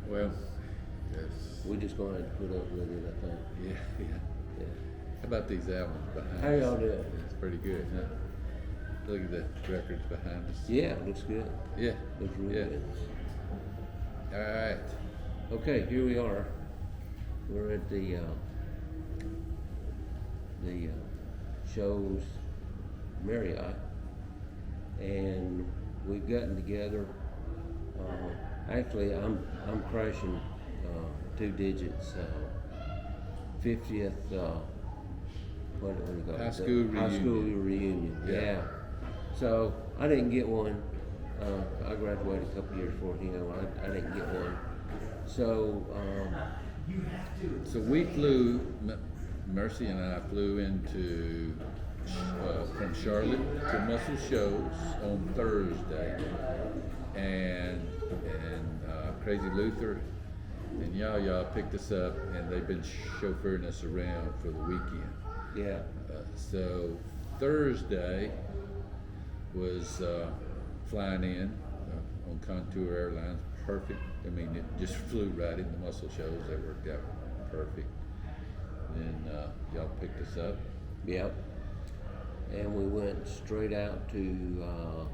Well, yes. We just gonna have to put up with it, I think. Yeah, yeah. Yeah. How about these albums behind How us? y'all doing? It's pretty good, huh? Look at the records behind us. Yeah, it looks good. Yeah. Looks real Yeah. good. All right. Okay, here we are. We're at the show's Marriott, and we've gotten together. Actually, I'm crashing 2 digits. 50th. What do you call it? High school High school reunion. reunion. Yeah. Yeah. So I didn't get one. I graduated a couple years before him. I didn't get one. So So we flew, Mercy and I flew into from Charlotte to Muscle Shoals on Thursday, and Crazy Luther and y'all picked us up, and they've been chauffeuring us around for the weekend. yeah. So Thursday was flying in on Contour Airlines. Perfect. I mean, it just flew right into Muscle Shoals. That worked out perfect. Then y'all picked us up. Yep. And we went straight out to.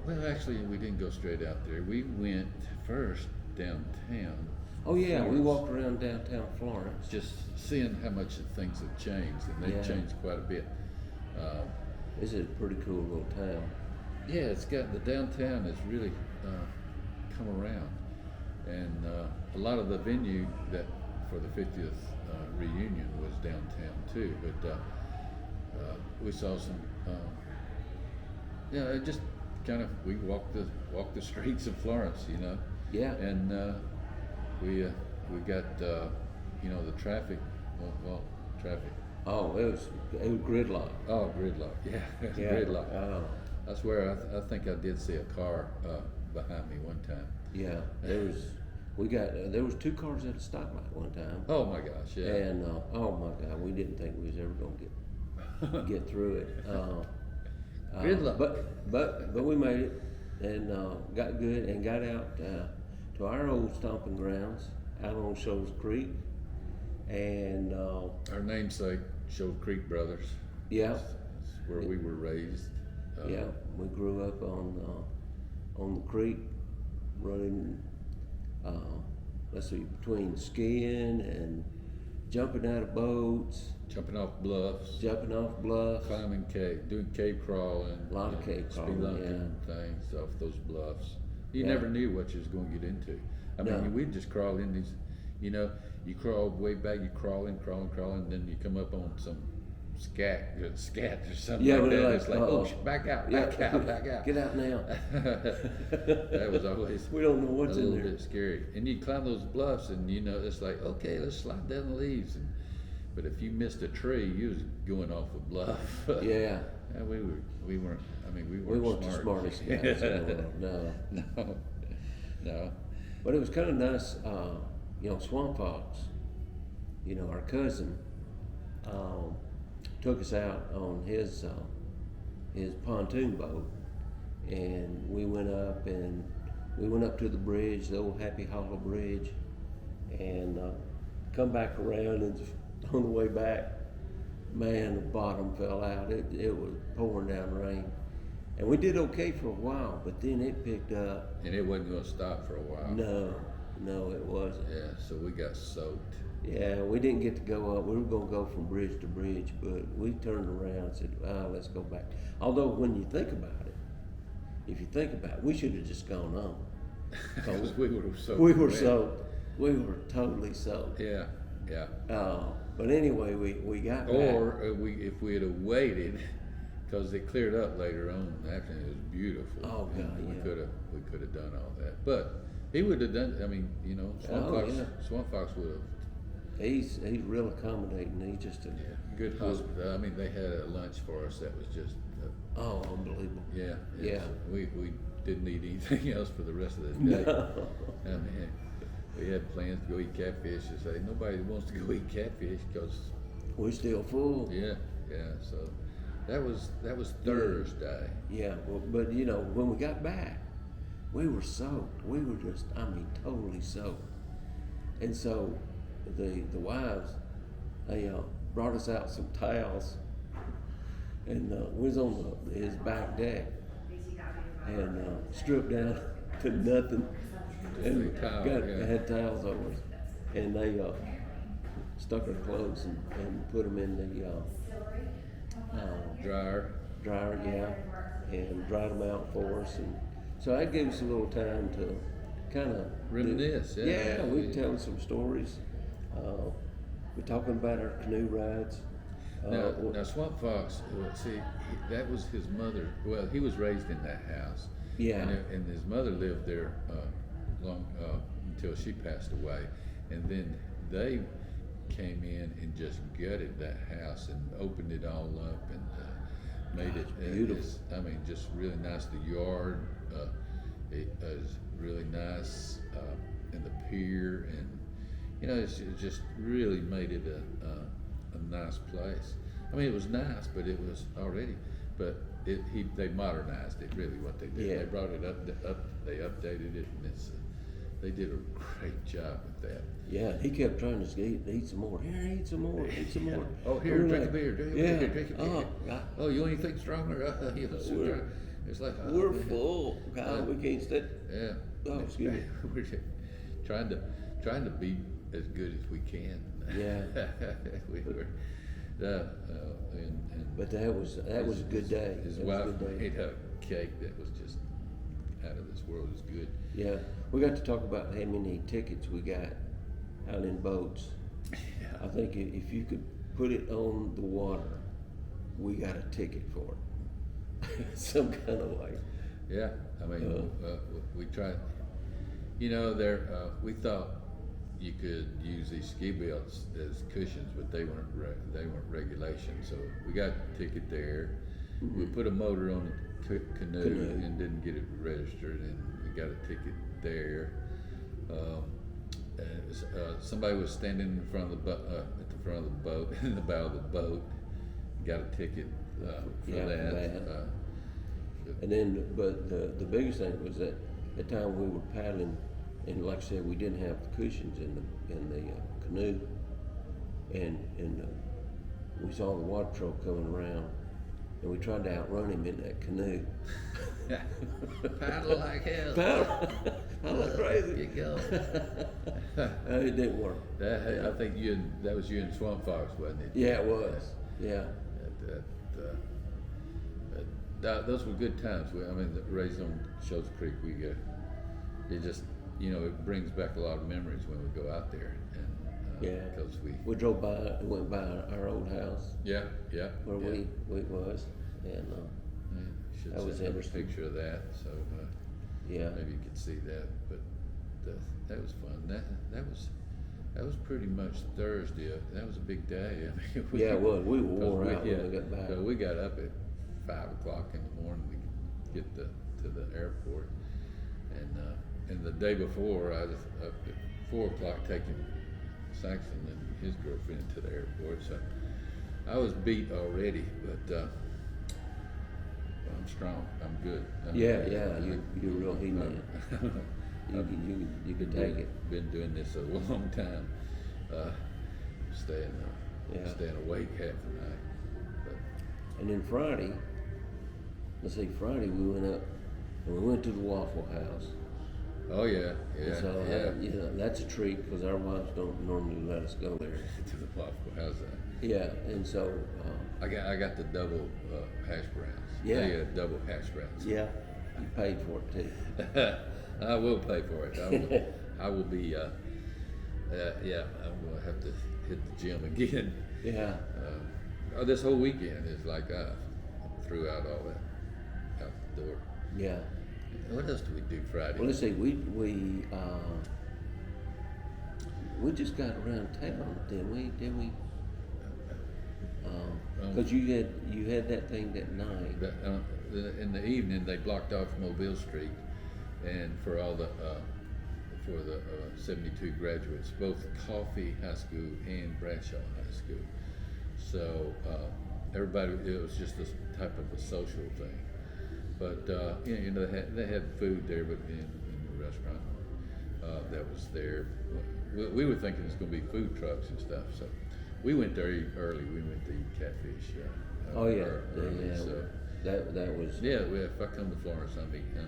Well, actually, we didn't go straight out there. We went first downtown. Oh yeah, we Florence. walked around downtown Florence. Just seeing how much things have changed, and they've Yeah. changed quite a bit. This is a pretty cool little town. Yeah, it's got the downtown has really come around, and a lot of the venue that for the 50th reunion was downtown too. But we saw some, yeah, it just kind of we walked the streets of Florence, you know. Yeah. And we got the traffic, traffic. Oh, it was gridlock. Oh, gridlock. Yeah, Yeah. gridlock. Oh, I swear, I think I did see a car behind me one time. yeah. There was 2 cars at a stoplight one time. Oh my gosh, yeah. And oh my God, we didn't think we was ever gonna get through it. Gridlock. But we made it and got good and got out to our old stomping grounds out on Shoals Creek, and Our namesake, Shoal Creek Brothers. yeah, That's where we were raised. yeah, we grew up on the creek, running. Let's see, between skiing and jumping out of boats, Jumping off bluffs, jumping off bluffs. climbing cave, doing cave crawling. A lot of cave crawling, spelunking things off those bluffs. You Yeah. never knew what you was going to get into. I No. mean, we'd just crawl in these, you crawl way back, you crawling, and then you come up on some scat or something Yeah, like we're that. like, It's like, uh-oh. back out, Yeah. back out, back out. Get out now. That was always We don't know a what's in little there. bit scary. And you climb those bluffs, and it's like, okay, let's slide down the leaves. But if you missed a tree, you was going off a bluff. Yeah. And we weren't. I mean, we We weren't weren't the smart. smartest guys in the world, no. No. But it was kind of nice, Swamp Fox, our cousin, took us out on his pontoon boat, and we went up to the bridge, the old Happy Hollow Bridge, and come back around, and on the way back, man, the bottom fell out. It was pouring down rain. And we did okay for a while, but then it picked up. And it wasn't going to stop for a while. No, it wasn't. Yeah, so we got soaked. Yeah, we didn't get to go up. We were going to go from bridge to bridge, but we turned around and said, let's go back. Although, when you think about it, we should have just gone on. Because we were soaked. We were wet. soaked. We were totally soaked. Yeah, yeah. But anyway, we got back. Or if we had waited, because it cleared up later on. Actually, it was beautiful. Oh, God, And we yeah. could have done all that. But he would have done. I mean, Swamp Fox would have. He's real accommodating. He's just a Good hospital. I mean, they had a lunch for us that was just. unbelievable. Yeah. Yeah. We didn't eat anything else for the rest of the day. No. I mean, we had plans to go eat catfish. I say nobody wants to go eat catfish because. We're still full. Yeah. So that was Thursday. Yeah, but when we got back, we were soaked. We were just, totally soaked. And so the wives, they brought us out some towels, and we was on his back deck, and stripped down to nothing, and had towels over us, and they stuck our clothes and put them in the Dryer. dryer, and dried them out for us, and so that gave us a little time to kind of Reminisce. Yeah, we telling some stories. We're talking about our canoe rides. Now Swamp Fox, see, that was his mother. Well, he was raised in that house. Yeah. And his mother lived there long until she passed away, and then they came in and just gutted that house and opened it all up and made it beautiful. I mean, just really nice. The yard it was really nice, and the pier, and you know, it just really made it a nice place. I mean, it was nice, but it was already, but they modernized it. Really, what they did, Yeah. they brought it up, they updated it, and they did a great job with that. Yeah, he kept trying to eat some more. Here, eat some more, eat some more. Oh, here, We're drink like, a beer, drink a yeah. beer, drink a beer. Oh, Oh, you want anything stronger? You know, it's like, oh, we're man. full. God, we can't stay. Yeah. Oh, excuse me. We're just trying to be as good as we can. Yeah. we were. And But that was a good day. His That was a wife good day. made a cake that was just out of this world. It was good. Yeah, we got to talk about how many tickets we got out in boats. Yeah. I think if you could put it on the water, we got a ticket for it, some kind of way. Yeah, I mean, we tried. You know, we thought you could use these ski belts as cushions, but they weren't regulation. So we got a ticket there. Mm-hmm. We put a motor on the canoe and didn't get it registered, and we got a ticket there. Somebody was standing in front of the at the front of the boat, in the bow of the boat. Got a ticket for that. And then, but the biggest thing was that at the time we were paddling, and like I said, we didn't have the cushions in the canoe, and we saw the water patrol coming around, and we tried to outrun him in that canoe. Paddle like hell. Paddle like crazy. You go. It didn't work. I think that was you and Swamp Fox, wasn't it? Yeah, it was. Yeah. Those were good times. I mean, the raised on Shoals Creek, it just, you know, it brings back a lot of memories when we go out there. And, yeah. Because we drove by, went by our old house. Yeah. Where we was, and should that was send a interesting. picture of that, so yeah. maybe you could see that. But that was fun. That was pretty much Thursday. That was a big day. I mean, Yeah, it was. We were wore out when we got back. So we got up at 5 o'clock in the morning to get to the airport, and the day before I was up at 4 o'clock taking Saxon and his girlfriend to the airport. So I was beat already, but I'm strong. I'm good. You're real heat man. You could take it. Been doing this a long time. Staying awake half the night. But, and then Friday we went up and we went to the Waffle House. oh yeah. So that's a treat because our wives don't normally let us go there. To the Waffle House. Yeah, and so I got the double hash browns. Yeah. They got double hash browns. yeah, you paid for it too. I will pay for it. I will be. I'm gonna have to hit the gym again. Yeah. This whole weekend is like I threw out all that out the door. Yeah. What else do we do Friday? Well, let's see. We just got around town, didn't we? Because you had that thing that night. But, in the evening, they blocked off Mobile Street, and for all the 72 graduates, both Coffee High School and Bradshaw High School. So everybody, it was just this type of a social thing. But you know, they had food there, but in the restaurant that was there, we were thinking it's going to be food trucks and stuff. So we went there early. We went to eat catfish. Oh yeah, early, yeah. so. That was. Yeah, if I come to Florence, I'm going to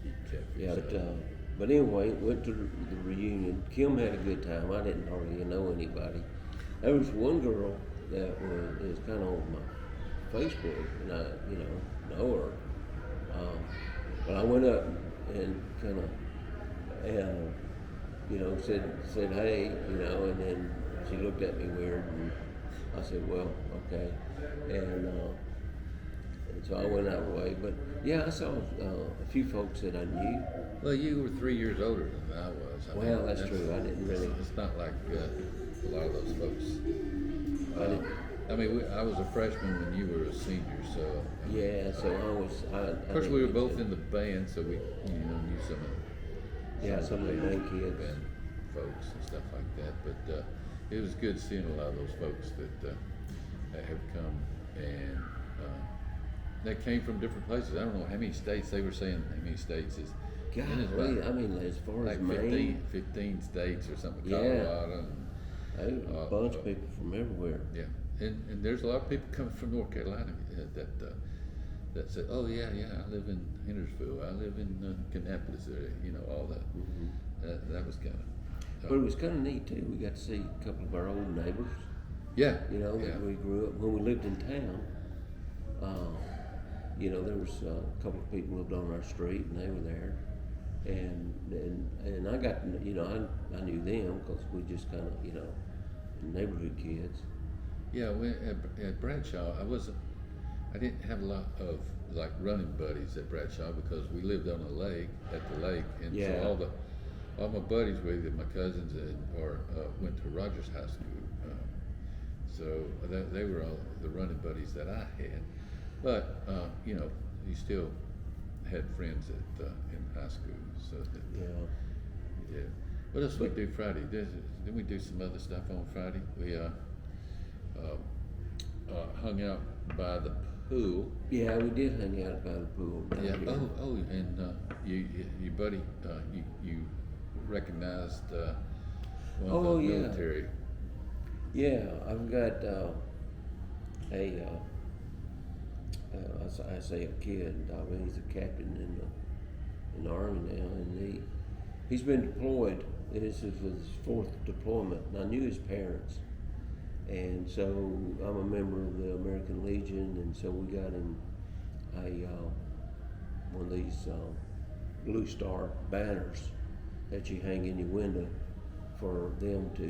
eat catfish. Yeah, so. but anyway, went to the reunion. Kim had a good time. I didn't hardly know anybody. There was one girl that is kind of on my Facebook, and I know her. But I went up and kind of said hey, and then she looked at me weird, and I said, well, okay, and so I went out way. But yeah, I saw a few folks that I knew. Well, you were 3 years older than I was. Well, that's true. I didn't really. It's not like a lot of those folks. I was a freshman when you were a senior, so. Yeah, so I was. Of course, we were both in the band, so we knew some of. Some of the main kids. Band folks and stuff like that. But it was good seeing a lot of those folks that have come and that came from different places. I don't know how many states they were saying. How many states is? Golly, as far like as Maine, 15 states or something. Yeah. Colorado. And a bunch of people from everywhere. Yeah, and there's a lot of people coming from North Carolina that said, oh yeah, I live in Hendersonville, I live in Kannapolis, all that. Mm-hmm. That was kind of. But it was kind of neat too. We got to see a couple of our old neighbors. Yeah. That we grew up when we lived in town. There was a couple of people lived on our street, and they were there. And I got I knew them because we just kind of neighborhood kids. Yeah, at Bradshaw, I didn't have a lot of like running buddies at Bradshaw because we lived on a lake at the lake, and so all my buddies were either my cousins or went to Rogers High School, so they were all the running buddies that I had. But you still had friends in high school, so yeah. What else we do Friday? Didn't we do some other stuff on Friday? We hung out by the pool. Yeah, we did hang out by the pool. Yeah. And your buddy, you recognized one of the military. Yeah, I've got I say a kid. I mean, he's a captain in the Army now, and he's been deployed. This is his 4th deployment, and I knew his parents. And so I'm a member of the American Legion, and so we got him one of these Blue Star banners that you hang in your window for them to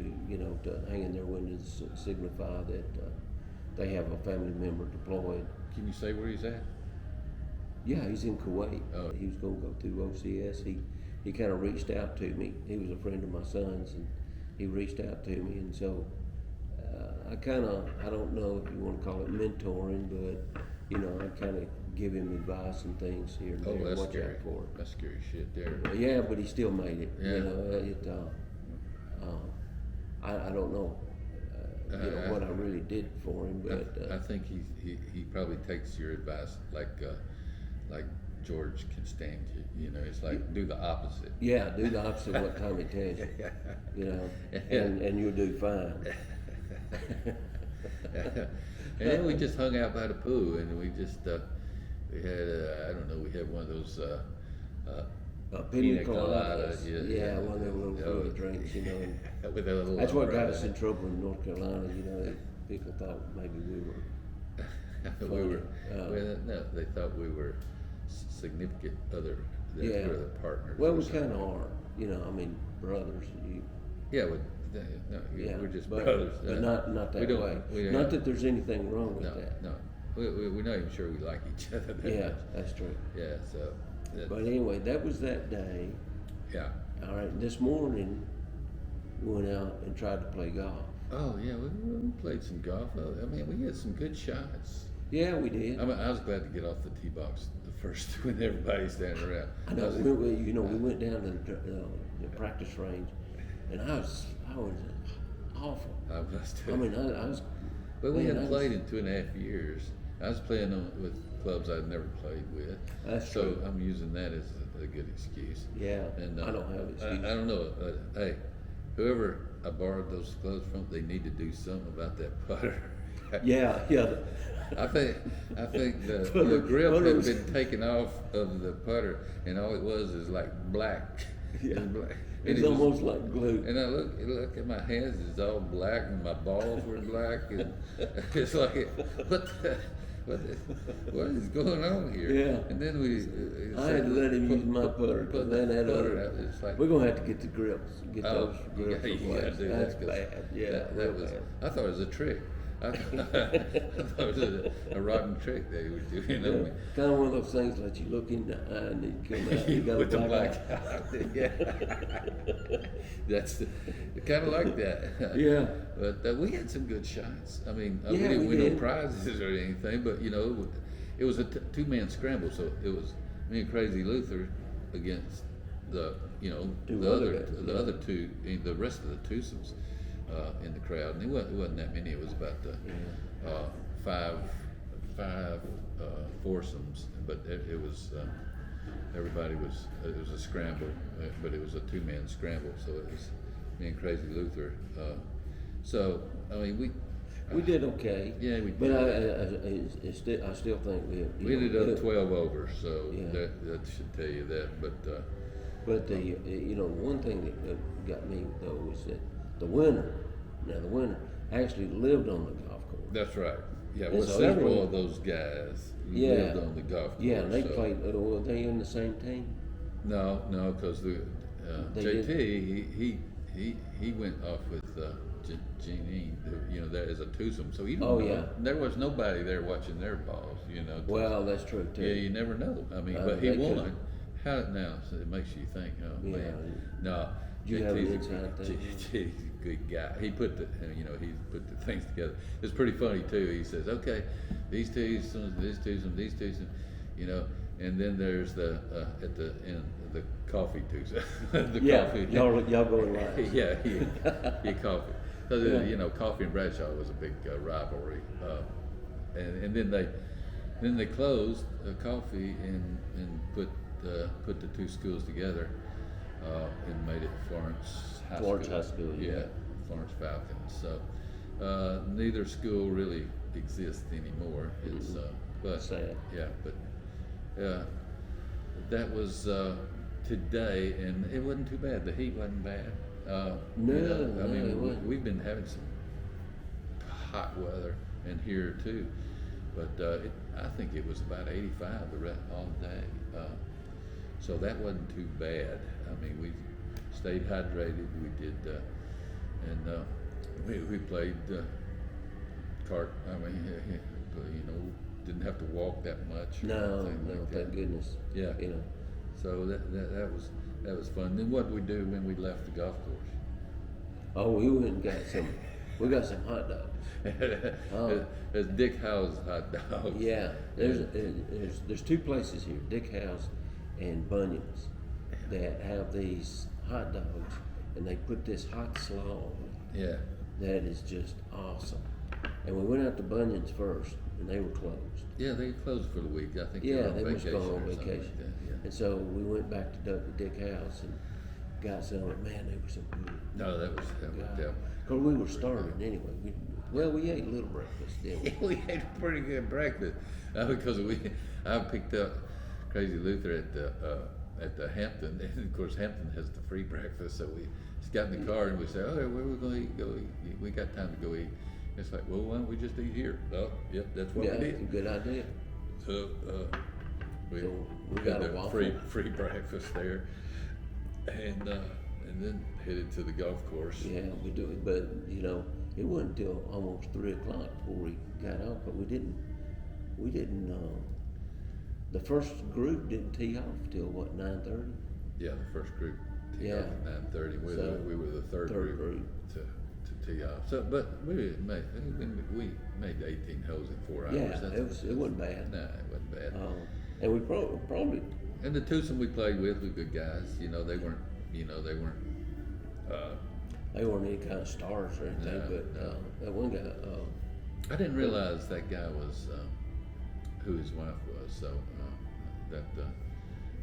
hang in their windows to signify that they have a family member deployed. Can you say where he's at? Yeah, he's in Kuwait. Oh. He was going to go through OCS. He kind of reached out to me. He was a friend of my son's, and he reached out to me, and so I don't know if you want to call it mentoring, but I kind of give him advice and things here and there. That's Watch scary. out for it. That's scary shit there. Yeah, but he still made it. Yeah. I don't know. What I really did for him, but I think he probably takes your advice like George Costanza. It's like do the opposite. Yeah, do the opposite of what Tommy tells you. And you'll do fine. And then we just hung out by the pool, and we just we had we had one of those pina coladas. Yeah, one of them little fruity drinks, And with a little that's what got us in trouble in North Carolina. People thought maybe we were. we were. No, they thought we were significant other. We were the partners. Well, we kind of are. Brothers. We're just brothers. But not that way. Not that there's anything wrong with that. No. We're not even sure we like each other that much. That's true. Yeah, so. But anyway, that was that day. Yeah. All right, this morning we went out and tried to play golf. Oh, yeah, we played some golf. We had some good shots. Yeah, we did. I was glad to get off the tee box the first when everybody's standing around. I know. We went down to the practice range, and I was awful. I was too. I was. But we hadn't played in 2.5 years. I was playing with clubs I'd never played with. That's so true. I'm using that as a good excuse. Yeah. And I don't have excuse. I don't know. Hey, whoever I borrowed those clothes from, they need to do something about that putter. Yeah, yeah. I think the Putter- grip had putters. been taken off of the putter, and all it was is like black. Yeah. It was black. And It's it was- almost like glue. And I look at my hands; it's all black, and my balls were black, and it's like, what is going on here? Yeah. And then we. I had to let him use my putter because then that putter other. out. It's like, We're gonna have to get the grips, get oh, those grips you gotta replaced. do That's that 'cause bad. Yeah, that real was. bad. I thought it was a trick. I thought it was a rotten trick they were doing on me. Kind of one of those things that you look in the eye and it come out. You got With a the black black eye. eye. Yeah. That's kind of like that. Yeah. But we had some good shots. I mean, Yeah, we didn't we win did. no prizes or anything, but you know, it was a two-man scramble, so it was me and Crazy Luther against the, you know, Two the other other, guys, the yeah. other two, the rest of the twosomes in the crowd, and it wasn't that many. It was about five foursomes, but it was everybody was it was a scramble, but it was a two-man scramble, so it was me and Crazy Luther. So I mean We did okay. Yeah, we But did. I still think we ended up 12 over, so Yeah. that should tell you that. But one thing that got me though was that the winner actually lived on the golf course. That's right. Yeah, And well, so several everyone- of those guys Yeah. lived on the golf course. Yeah, and they so- played. Were they in the same team? No, because the They JT he went off with Jeanine. You know, there is a twosome, so you don't Oh, know. yeah. There was nobody there watching their balls. You know. 'cause- Well, that's true too. yeah, you never know. I mean, Uh, but he they won. could- How now? So it makes you think. Oh Yeah. man, no. Do you have an JT's a inside thing? JT's a good guy. He put the he put the things together. It's pretty funny too. He says, okay, these twosomes, these twosomes, these twosomes, you know, and then there's the at the end the coffee twosome. The Yeah, coffee. y'all go in line. Yeah, coffee. So Yeah. you know, Coffee and Bradshaw was a big rivalry, and then they closed Coffee and put the two schools together and made it Florence High Florence School. High School, yeah. Florence Falcons. So neither school really exists anymore. It's but Sad. yeah, but that was today, and it wasn't too bad. The heat wasn't bad. No, I no, mean, it wasn't. we've been having some hot weather in here too, but I think it was about 85 all day. So that wasn't too bad. I mean, we stayed hydrated. We did, and we played cart. I mean, you know, didn't have to walk that much. or No, anything like thank that. goodness. Yeah. You know. So that was fun. Then what did we do when we left the golf course? Oh, we went and got some. We got some hot dogs. Oh. There's Dick Howe's hot dogs. Yeah, there's two places here, Dick House and Bunyan's, that have these hot dogs, and they put this hot slaw on it. Yeah. That is just awesome. And we went out to Bunyan's first, and they were closed. Yeah, they closed for the week. I think Yeah, they they were on must vacation go on or something vacation. like that. Yeah. And so we went back to Dick House and got some. Man, they were so good. No, that worked out. Because we were starving anyway. We ate a little breakfast, didn't we? We had a pretty good breakfast because I picked up Crazy Luther at the Hampton, and of course Hampton has the free breakfast. So we just got in the car and we said, "Oh, where we going to eat? Go eat. We got time to go eat." It's like, well, why don't we just eat here? Oh, yep, that's what Yeah, we it's a did. good idea. So we So we had got a the waffle. free breakfast there, and then headed to the golf course. Yeah, we do it, but it wasn't until almost 3 o'clock before we got off. But we didn't. The first group didn't tee off till what, 9:30? Yeah, the first group teed Yeah. off at 9:30. So, We were the third third group to tee off. So, but we made 18 holes in 4 hours. Yeah, it wasn't bad. Nah, it wasn't bad. And we probably And the twosome we played with were good guys. They weren't. they weren't any kind of stars or anything, No, but no. that one guy. I didn't realize that guy was who his wife was. So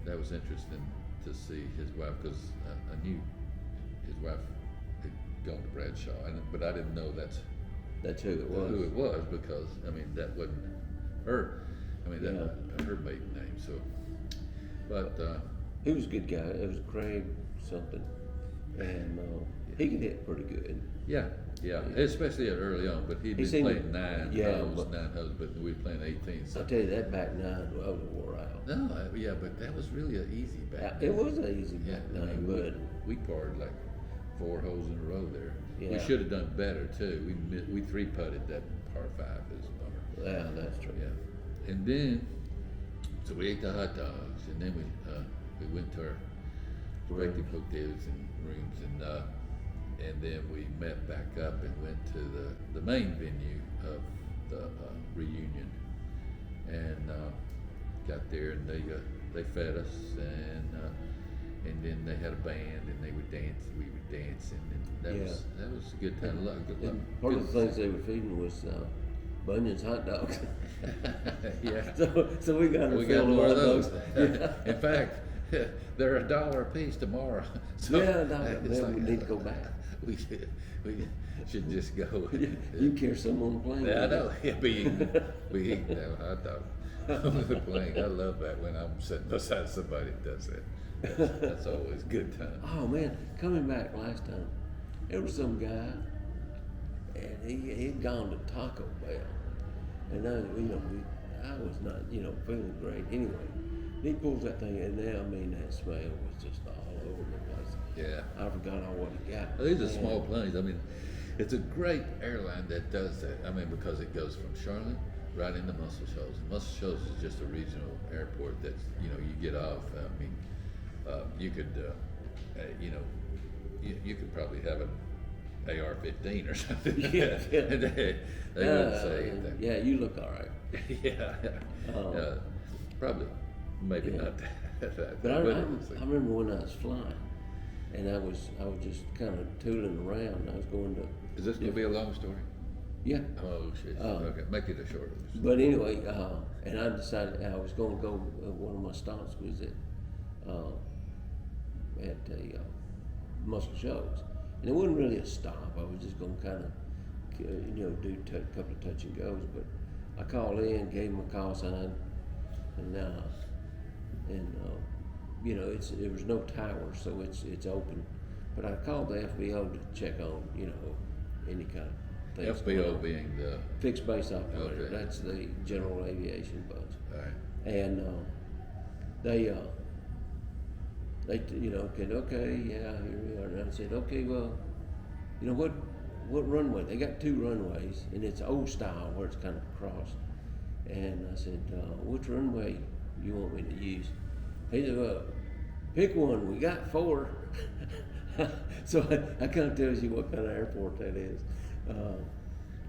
that was interesting to see his wife, because I knew his wife gone to Bradshaw, but I didn't know that's who it was. who it was because I mean that wasn't her. I mean that Yeah. her maiden name. So, but He was a good guy. It was Craig something, and he could hit pretty good. yeah, especially early on. But he'd been seemed to- playing nine holes, but we were playing 18. So I'll tell you that back nine, I was wore out. no, yeah, but that was really an easy back. It was an easy Yeah, back I nine, mean, but we parred like 4 holes in a row there. We Yeah. should have done better too. We 3-putted that par 5 as a bummer. yeah, that's true. Yeah, and then so we ate the hot dogs, and then we went to our respective hotels and rooms, and then we met back up and went to the main venue of the reunion, and got there, and they fed us, and then they had a band, and they would dance. We would dance, and that was a good time. And part of the things they were feeding was Bunyan's hot dogs. Yeah. So we got We got more of those. In fact, they're $1 a piece tomorrow. So Yeah, it's we need to go back. We should just go. You carry some on the plane. Yeah, I know. Yeah, we eat that hot dog on the plane. I love that when I'm sitting beside somebody that does that. That's always a good time. Oh man, coming back last time, there was some guy, and he'd gone to Taco Bell, and I was not feeling great anyway. And he pulls that thing, and now I mean that smell was just all over the place. Yeah. I forgot all what he got. These are small planes. I mean, it's a great airline that does that. I mean, because it goes from Charlotte right into Muscle Shoals. And Muscle Shoals is just a regional airport that's, you get off. I mean, you could, you could probably have an AR-15 or something. Yeah. They wouldn't say anything. Yeah, you look all right. Yeah. Probably, maybe not that. But I it's like- remember when I was flying, and I was just kind of tooling around. I was going to. Is this going to be a long story? Yeah. Oh, shit. Okay, make it a short one. But anyway, and I decided I was going to go. One of my stops was at the Muscle Shoals, and it wasn't really a stop. I was just going to kind of, do a couple of touch and goes. But I called in, gave him a call sign, and there was no tower, so it's open. But I called the FBO to check on, any kind of things. FBO being the Fixed base operator. Okay. That's the General Aviation Bunch. all right. And they said, okay, yeah, here we are. And I said, okay, well, what runway? They got 2 runways, and it's old style where it's kind of crossed. And I said, which runway you want me to use? He said, well, pick one. We got 4. So I kind of tells you what kind of airport that is.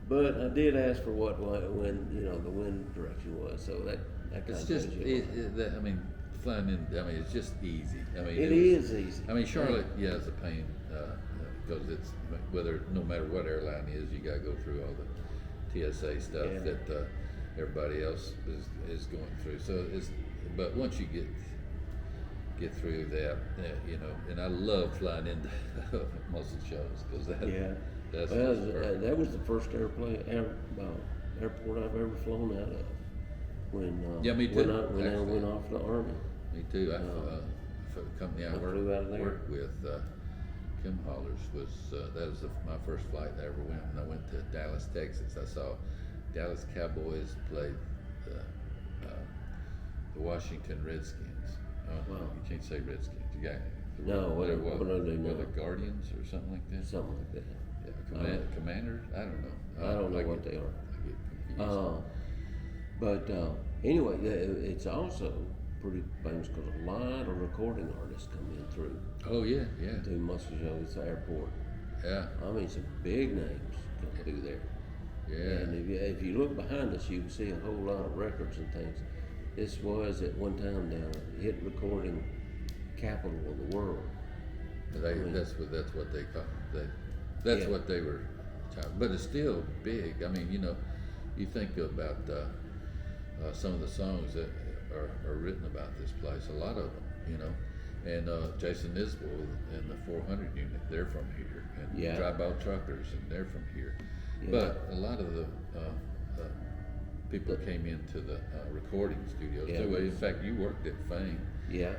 But I did ask for what when the wind direction was. So that kind It's of just, tells you. I mean, flying in, I mean, it's just easy. I mean, It is easy. I mean, Charlotte, yeah, is a pain, because it's, no matter what airline is, you gotta go through all the TSA stuff Yeah. that, everybody else is going through. So but once you get through that, and I love flying into Muscle Shoals, because that's Well, just perfect. that was the first airport I've ever flown out of. When Yeah, me too, When I actually. went off the Army. Me too. For the company I flew out of there. worked with, Kim Hollers that was my first flight I ever went. And I went to Dallas, Texas. I saw Dallas Cowboys play the Washington Redskins. Wow. You can't say Redskins. You got No, what are they now? the Guardians or something like that? Something like that. Yeah, Commanders. I don't know. I don't know what they are. I get confused. But anyway, it's also pretty famous because a lot of recording artists come in through Oh yeah, Muscle Shoals Airport. yeah. I mean, some big names come through there. Yeah. And if you look behind us, you can see a whole lot of records and things. This was at one time the hit recording capital of the world. That's what they call it. That's Yeah. what they were, but it's still big. I mean, you think about some of the songs that are written about this place. A lot of them, And Jason Isbell and the 400 unit, they're from here. And Yeah. Dry-Bow Truckers, and they're from here. Yeah. But a lot of the people came into the recording studios Yeah. too. In fact, you worked at Fame Yeah,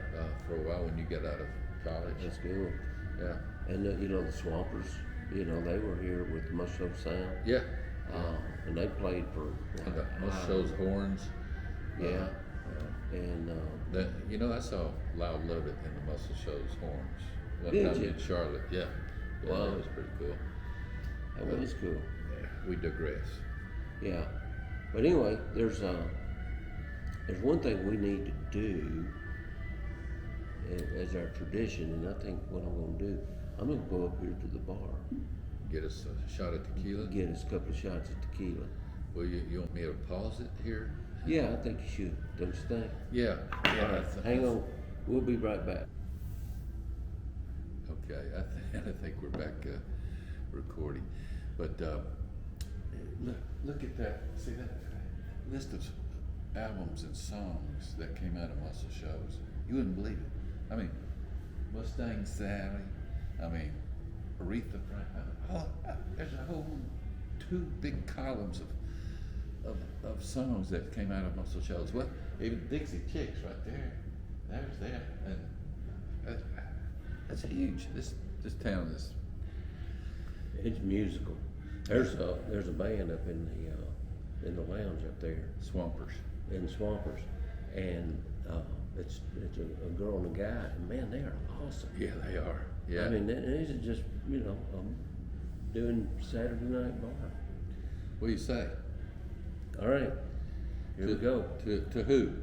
for a while when you got out of college. that's cool. Yeah. And you know, the Swampers, you know, they were here with Must Show Sound. Yeah. And they played for And the most shows horns. Yeah. And You know, I saw Loud Lovett in the Muscle Shows horns one Did time you? in Charlotte. Yeah. Yeah, Wow. that was pretty cool. that was cool. Yeah, we digress. Yeah. But anyway, there's one thing we need to do as our tradition, and I think what I'm going to do, I'm going to go up here to the bar, Get us a shot of tequila. get us a couple of shots of tequila. Well, you want me to pause it here? Yeah, I think you should, don't you think? Yeah. All Yeah. right, hang on. We'll be right back. Okay, I think we're back recording, but look at that. See that list of albums and songs that came out of Muscle Shows. You wouldn't believe it. I mean, Mustang Sally. I mean, Aretha Franklin. Oh, there's a whole 2 big columns of songs that came out of Muscle Shows. Well, even Dixie Chicks right there. There's that, and that's huge. This town is. It's musical. There's a band up in the lounge up there, Swampers. in Swampers, and it's a girl and a guy, and man, they are awesome. Yeah, they are. Yeah. I mean, these are just doing Saturday night bar. What do you say? All right, here we go. To who?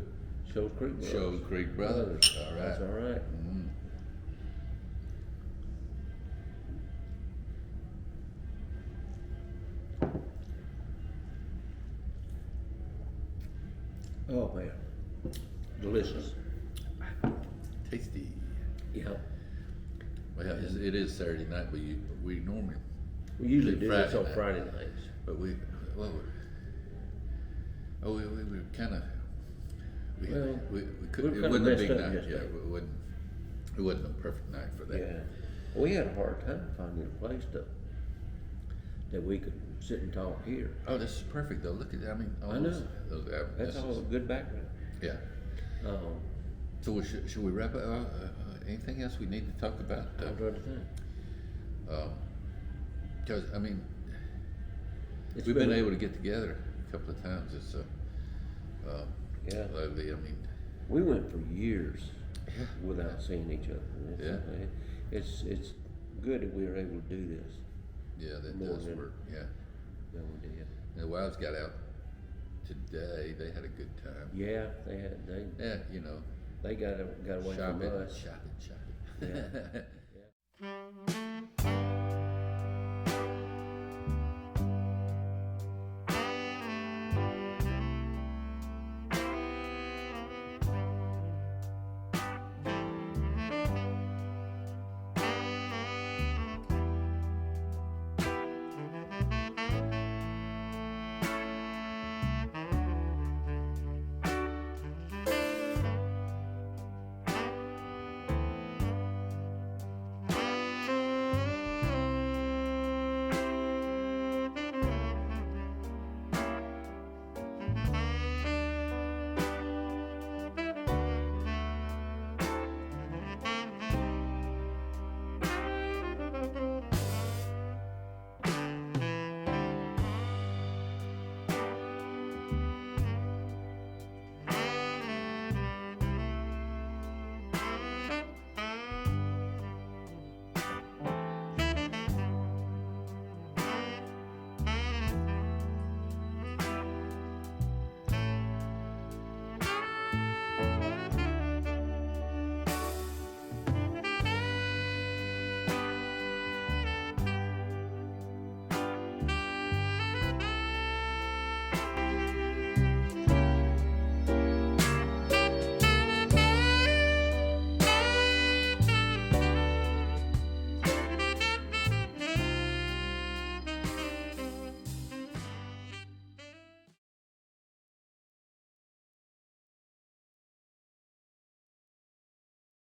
Shoals Creek Brothers. Shoals Creek Brothers. All right. That's all right. Mm. Oh man, delicious. Tasty. Yeah, Well, it is Saturday night, but we normally, we usually do this Friday on night. Friday nights. but we were kind of. Well, we could. we were It kinda wasn't a messed big up night. Yeah, yesterday. it wasn't a perfect night for that. Yeah, we had a hard time finding a place that we could sit and talk here. Oh, this is perfect though. Look at that. I mean, all I know. those albums. That's This all is- good background. Yeah. So should we wrap up? Anything else we need to talk about? I'm trying to think. Because I mean, It's we've been able to get together a couple of times. It's Yeah. lovely. I mean, We went for years Yeah. without seeing each other. It's good that we were able to do this. yeah, that More does than- work. Yeah. than we did. And the Wilds got out today. They had a good time. Yeah, Yeah, you know, they got away from shopping, us. shopping. Yeah. Thank you.